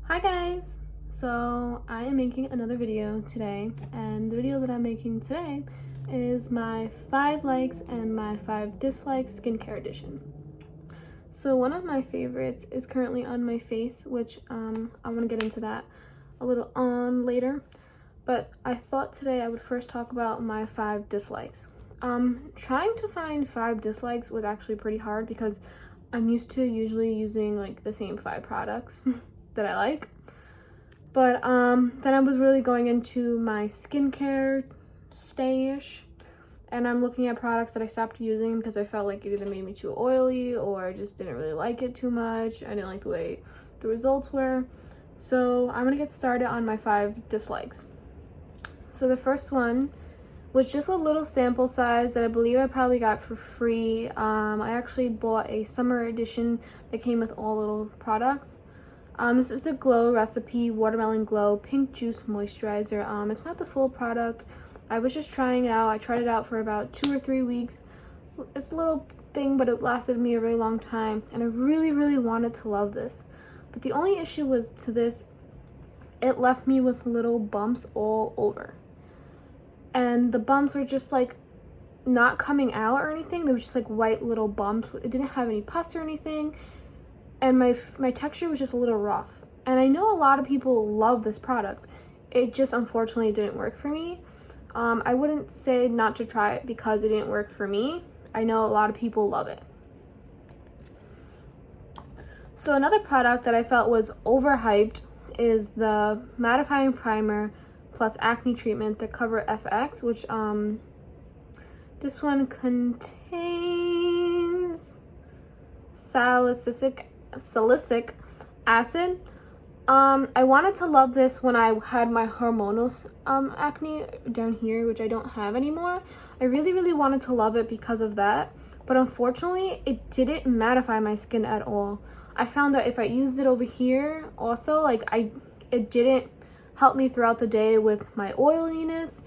Hi guys! So I am making another video today, and the video that I'm making today is my 5 likes and my 5 dislikes skincare edition. So one of my favorites is currently on my face, which I want to get into that a little on later, but I thought today I would first talk about my 5 dislikes. Trying to find 5 dislikes was actually pretty hard because I'm used to usually using like the same 5 products that I like. But then I was really going into my skincare stash, and I'm looking at products that I stopped using because I felt like it either made me too oily or I just didn't really like it too much. I didn't like the way the results were. So I'm gonna get started on my 5 dislikes. So the first one was just a little sample size that I believe I probably got for free. I actually bought a summer edition that came with all little products. This is the Glow Recipe Watermelon Glow Pink Juice Moisturizer. It's not the full product. I was just trying it out. I tried it out for about 2 or 3 weeks. It's a little thing, but it lasted me a really long time, and I really wanted to love this. But the only issue was to this, it left me with little bumps all over. And the bumps were just like not coming out or anything. They were just like white little bumps. It didn't have any pus or anything. And my texture was just a little rough. And I know a lot of people love this product. It just unfortunately didn't work for me. I wouldn't say not to try it because it didn't work for me. I know a lot of people love it. So another product that I felt was overhyped is the mattifying primer plus acne treatment, the Cover FX, which this one contains salicylic acid. I wanted to love this when I had my hormonal acne down here, which I don't have anymore. I really wanted to love it because of that, but unfortunately it didn't mattify my skin at all. I found that if I used it over here also, it didn't help me throughout the day with my oiliness.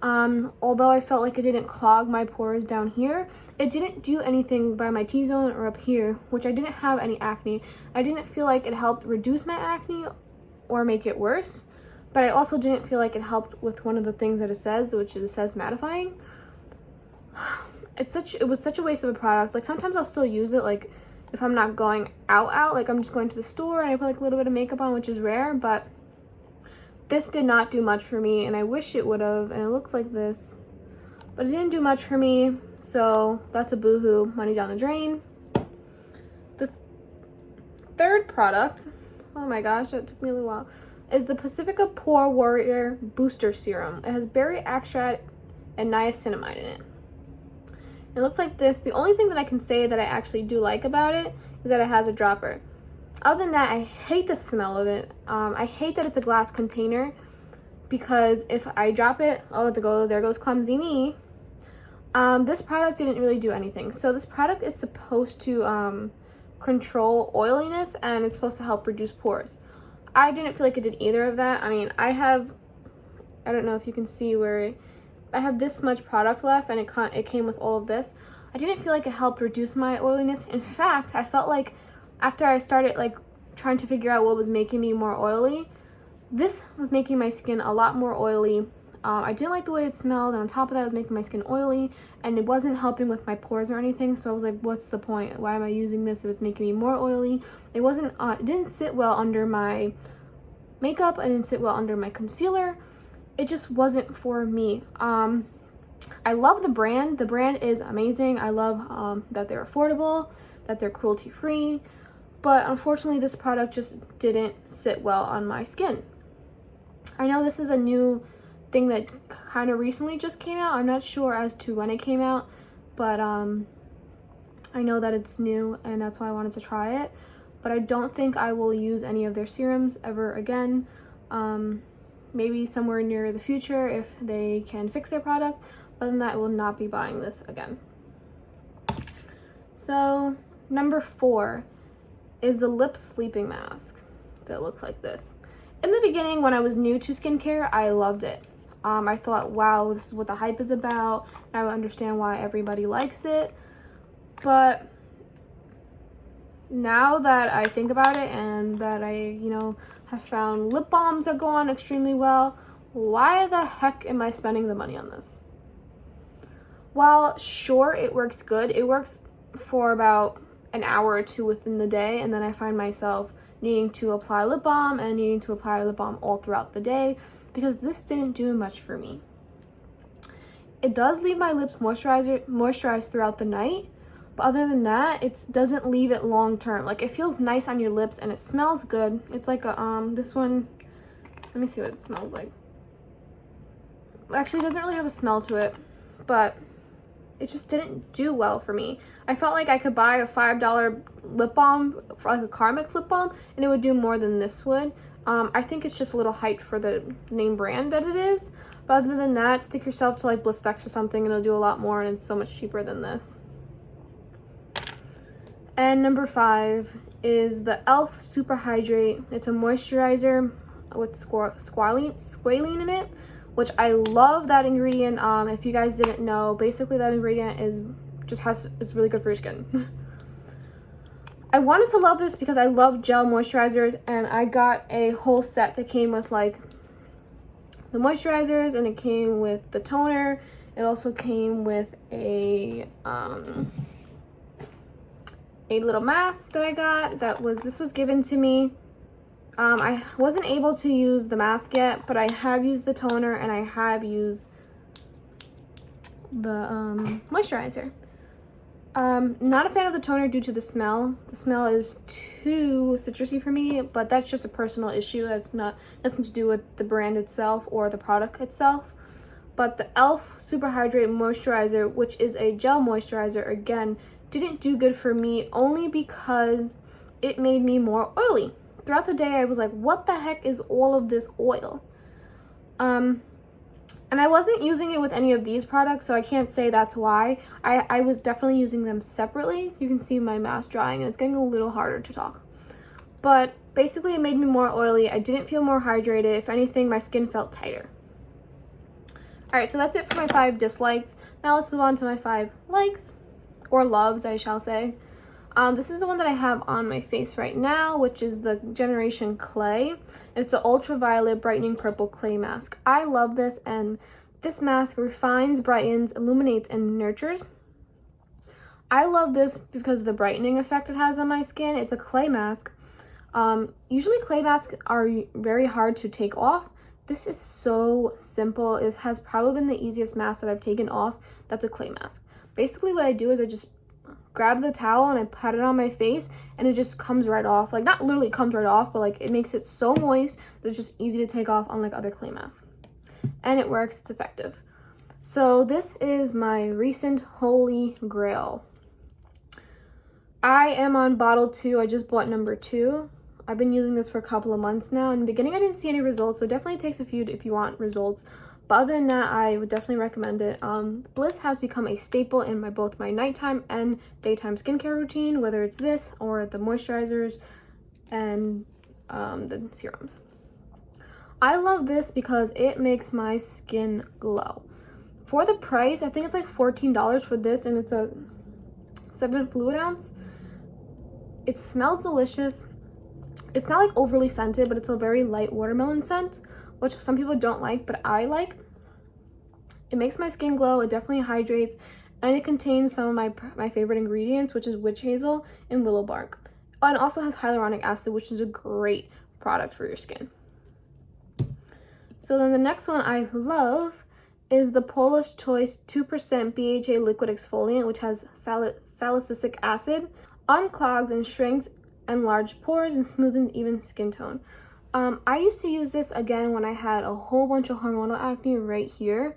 Although I felt like it didn't clog my pores down here, it didn't do anything by my T-zone or up here, which I didn't have any acne. I didn't feel like it helped reduce my acne or make it worse, but I also didn't feel like it helped with one of the things that it says, which is it says mattifying. It was such a waste of a product. Like sometimes I'll still use it, like if I'm not going out, like I'm just going to the store and I put like a little bit of makeup on, which is rare, but this did not do much for me, and I wish it would have, and it looks like this, but it didn't do much for me, so that's a boohoo, money down the drain. The third product, oh my gosh, that took me a little while, is the Pacifica Pore Warrior Booster Serum. It has berry extract and niacinamide in it. It looks like this. The only thing that I can say that I actually do like about it is that it has a dropper. Other than that, I hate the smell of it. I hate that it's a glass container because if I drop it, oh, there goes clumsy me. This product didn't really do anything. So this product is supposed to control oiliness, and it's supposed to help reduce pores. I didn't feel like it did either of that. I mean, I don't know if you can see where I have this much product left, and it came with all of this. I didn't feel like it helped reduce my oiliness. In fact, I felt like after I started like trying to figure out what was making me more oily, this was making my skin a lot more oily. I didn't like the way it smelled, and on top of that, it was making my skin oily, and it wasn't helping with my pores or anything. So I was like, what's the point? Why am I using this if it's making me more oily? It didn't sit well under my makeup. It didn't sit well under my concealer. It just wasn't for me. I love the brand. The brand is amazing. I love that they're affordable, that they're cruelty-free. But unfortunately, this product just didn't sit well on my skin. I know this is a new thing that kind of recently just came out. I'm not sure as to when it came out, but I know that it's new, and that's why I wanted to try it. But I don't think I will use any of their serums ever again. Maybe somewhere near the future if they can fix their product. Other than that, I will not be buying this again. So number 4 is the lip sleeping mask that looks like this. In the beginning, when I was new to skincare, I loved it. I thought, wow, this is what the hype is about. Now I understand why everybody likes it. But now that I think about it and that I, you know, have found lip balms that go on extremely well, why the heck am I spending the money on this? While sure, it works good, it works for about an hour or two within the day, and then I find myself needing to apply lip balm and needing to apply lip balm all throughout the day because this didn't do much for me. It does leave my lips moisturized throughout the night, but other than that, it doesn't leave it long term. Like, it feels nice on your lips and it smells good. It's like a this one, let me see what it smells like. Actually, it doesn't really have a smell to it, but it just didn't do well for me. I felt like I could buy a $5 lip balm, for like a Carmex lip balm, and it would do more than this would. I think it's just a little hyped for the name brand that it is. But other than that, stick yourself to like Blistex or something and it'll do a lot more, and it's so much cheaper than this. And number 5 is the e.l.f. Super Hydrate. It's a moisturizer with squalene in it, which I love that ingredient. If you guys didn't know, basically that ingredient it's really good for your skin. I wanted to love this because I love gel moisturizers, and I got a whole set that came with like the moisturizers, and it came with the toner. It also came with a little mask that I got. This was given to me. I wasn't able to use the mask yet, but I have used the toner and I have used the moisturizer. Not a fan of the toner due to the smell. The smell is too citrusy for me, but that's just a personal issue. That's nothing to do with the brand itself or the product itself. But the e.l.f. Super Hydrate Moisturizer, which is a gel moisturizer, again, didn't do good for me only because it made me more oily. Throughout the day, I was like, what the heck is all of this oil? And I wasn't using it with any of these products, so I can't say that's why. I was definitely using them separately. You can see my mask drying, and it's getting a little harder to talk. But basically, it made me more oily. I didn't feel more hydrated. If anything, my skin felt tighter. Alright, so that's it for my 5 dislikes. Now let's move on to my 5 likes, or loves, I shall say. This is the one that I have on my face right now, which is the Generation Clay. It's an ultraviolet brightening purple clay mask. I love this, and this mask refines, brightens, illuminates, and nurtures. I love this because of the brightening effect it has on my skin. It's a clay mask. Usually clay masks are very hard to take off. This is so simple. It has probably been the easiest mask that I've taken off. That's a clay mask. Basically what I do is I just grab the towel and I pat it on my face, and it just comes right off. Like, not literally comes right off, but like it makes it so moist that it's just easy to take off, unlike other clay masks. And it works, it's effective. So this is my recent holy grail. I am on bottle 2. I just bought number 2. I've been using this for a couple of months now. In the beginning, I didn't see any results, so it definitely takes a few if you want results. But other than that, I would definitely recommend it. Bliss has become a staple in both my nighttime and daytime skincare routine, whether it's this or the moisturizers and the serums. I love this because it makes my skin glow. For the price, I think it's like $14 for this, and it's a 7 fluid ounce. It smells delicious. It's not like overly scented, but it's a very light watermelon scent, which some people don't like, but I like. It makes my skin glow, it definitely hydrates, and it contains some of my favorite ingredients, which is witch hazel and willow bark. Oh, and it also has hyaluronic acid, which is a great product for your skin. So then the next one I love is the Polish Choice 2% BHA liquid exfoliant, which has salicylic acid, unclogs and shrinks enlarged pores, and smoothens even skin tone. I used to use this again when I had a whole bunch of hormonal acne right here.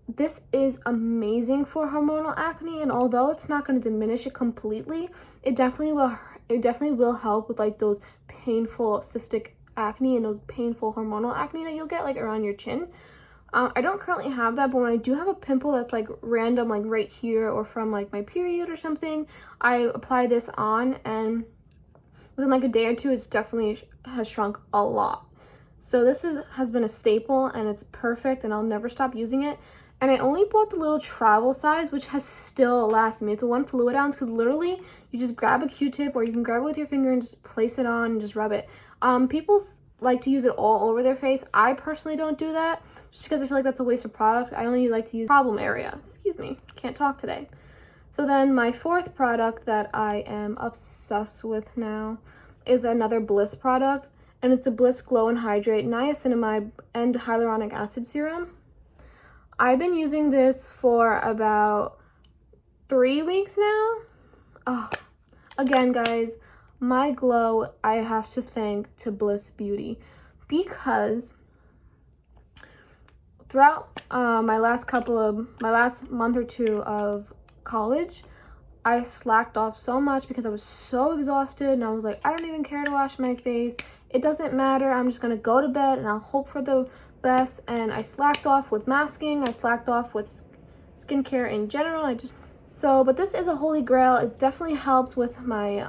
This is amazing for hormonal acne, and although it's not going to diminish it completely, it definitely will help with like those painful cystic acne and those painful hormonal acne that you'll get like around your chin. I don't currently have that, but when I do have a pimple that's like random, like right here or from like my period or something, I apply this on, and within like a day or two, it's definitely has shrunk a lot. So this has been a staple, and it's perfect, and I'll never stop using it. And I only bought the little travel size, which has still lasted me. It's a 1 fluid ounce, because literally you just grab a Q-tip, or you can grab it with your finger and just place it on and just rub it. People like to use it all over their face. I personally don't do that, just because I feel like that's a waste of product. I only like to use problem area. Excuse me, can't talk today. So then my fourth product that I am obsessed with now is another Bliss product, and it's a Bliss Glow and Hydrate Niacinamide and Hyaluronic Acid Serum. I've been using this for about 3 weeks now. Oh, again, guys, my glow I have to thank to Bliss Beauty, because throughout my last month or two of college, I slacked off so much because I was so exhausted, and I was like, I don't even care to wash my face. It doesn't matter. I'm just gonna go to bed and I'll hope for the best. And I slacked off with masking. I slacked off with skincare in general. But this is a holy grail. It's definitely helped with my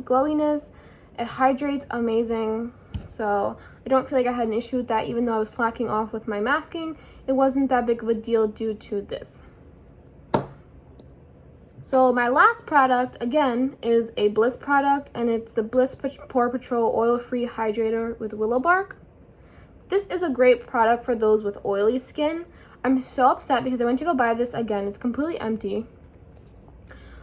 glowiness. It hydrates amazing. So I don't feel like I had an issue with that, even though I was slacking off with my masking. It wasn't that big of a deal due to this. So my last product, again, is a Bliss product, and it's the Bliss Pore Patrol Oil-Free Hydrator with Willow Bark. This is a great product for those with oily skin. I'm so upset because I went to go buy this again. It's completely empty.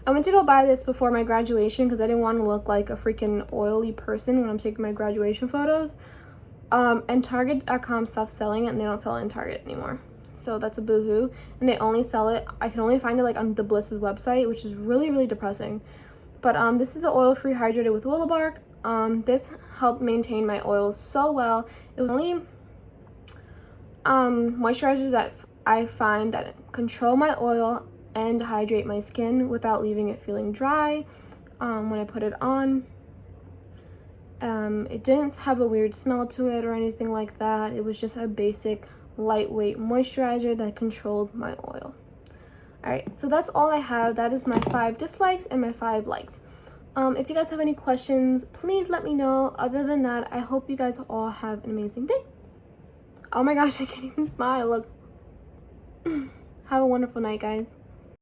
I went to go buy this before my graduation because I didn't want to look like a freaking oily person when I'm taking my graduation photos. And Target.com stopped selling it, and they don't sell it in Target anymore. So that's a boohoo. And they only sell it, I can only find it like on the Bliss's website, which is really, really depressing. But this is an oil-free hydrator with willow bark. This helped maintain my oils so well. It was only moisturizers that I find that control my oil and hydrate my skin without leaving it feeling dry when I put it on. It didn't have a weird smell to it or anything like that. It was just a basic lightweight moisturizer that controlled my oil. Alright, so that's all I have. That is my 5 dislikes and my 5 likes. If you guys have any questions, please let me know. Other than that, I hope you guys all have an amazing day. Oh my gosh, I can't even smile. Look. Have a wonderful night, guys.